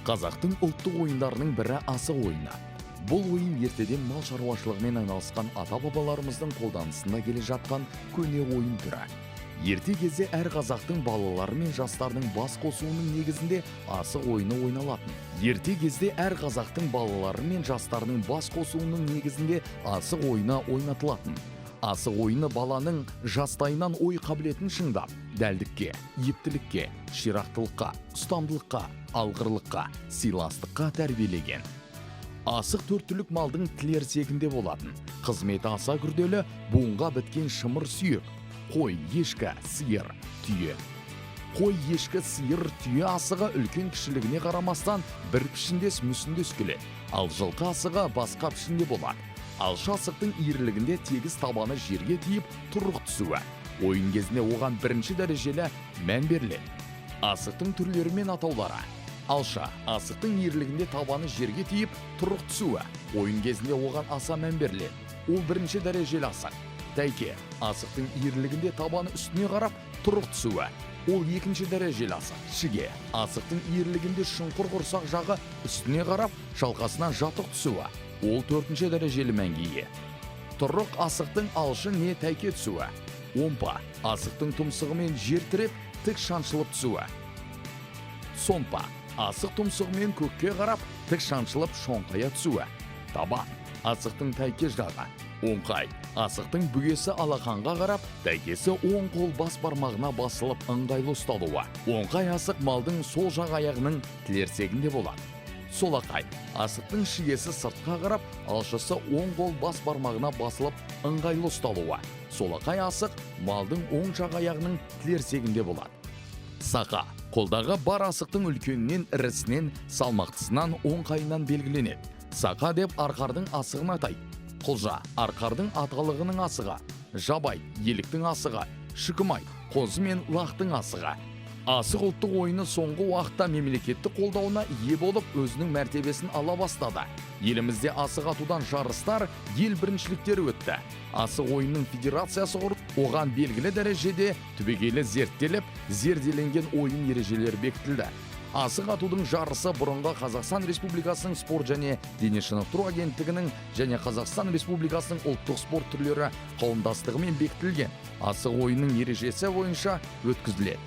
Қазақтың ұлттық ойындарының бірі асық ойыны. Бұл ойын ертеден мал шаруашылығымен айналысқан ата-бабаларымыздың қолданысында келе жатқан көне ойын түрі. Ерте кезде әр қазақтың балалары мен жастарының бас қосуының негізінде асық ойыны ойналатын. Ерте кезде әр қазақтың балалары мен жастарының бас қосуының негізінде асық ойыны ойнатылатын. Асық ойыны баланың жастайынан ой қабілетін шыңдап, дәлдікке, ептілікке, ширақтылыққа, ұстамдылыққа, алғырлыққа, сыйластыққа тәрбиелеген. Асық төрт түлік малдың тілерсегінде болатын. Қызметі аса күрделі, буынға біткен шымыр сүйек. Қой, ешкі, сиыр, түйе. Қой, ешкі, сиыр, түйе асығы үлкен кішілігіне қарамастан бір пішіндес мүсіндес келеді. Ал жылқы асығы басқа пішінде болады. Алшы асықтың иірілігінде тегіс табаны жерге тиіп тұрық түсуі. Ойын кезінде оған бірінші дәрежелі мән беріледі. Асықтың түрлері мен атаулары. Алшы асықтың иірілігінде табаны жерге тиіп тұрық түсуі. Ойын кезінде оған аса мән беріледі. Ол бірінші дәрежелі асық. Тәйке асықтың иірілігінде табаны үстіне қарап тұрық түсуі. Ол екінші дәрежелі асық. Шіге асықтың иірілігінде шұңқыр құрсақ жағы үстіне қарап шалқасынан жатық түсуі. Ол төртінші дәрежелі мәнге ие. Тұрық асықтың алшы не тәйке түсуі. Омпа асықтың тұмсығымен жер тіреп тік шаншылып түсуі. Сонпа асық тұмсығымен көкке қарап тік шаншылып шоңқая түсуі. Табан асықтың тәйке жағы. Оңқай асықтың бүгесі алақанға қарап, тәйкесі оң қол бас бармағына басылып ыңғайлы ұсталуы. Оңқай асық малдың сол жақ аяғының тілерсегінде болады. Солақай асықтың шигесі сыртқа қарап, алшысы оң қол бас бармағына басылып ыңғайлы ұсталуы. Солақай асық малдың оң жақ аяғының тілерсегінде болады. Сақа қолдағы бар асықтың үлкенінен, ірісінен, салмақтысынан, оңқайынан белгіленеді. Сақа деп арқардың асығын атайды. Құлжа арқардың аталығының асығы. Жабай еліктің асығы. Шүкімай қозы мен лақтың асығы. Асық ұлттық ойыны соңғы уақытта мемлекеттік қолдауына ие болып, өзінің мәртебесін ала бастады. Елімізде асық атудан жарыстар, ел біріншіліктері өтті. Асық ойынның федерациясы құрып, оған белгілі дәрежеде түбегейлі зерттеліп, зерделенген ойын ережелері бекітілді. Асық атудың жарысы бұрынғы Қазақстан Республикасының спорт және дене шынықтыру агенттігінің және Қазақстан Республикасының ұлттық спорт түрлері қауымдастығымен бекітілген. Асық ойынның ережесі бойынша өткізіледі.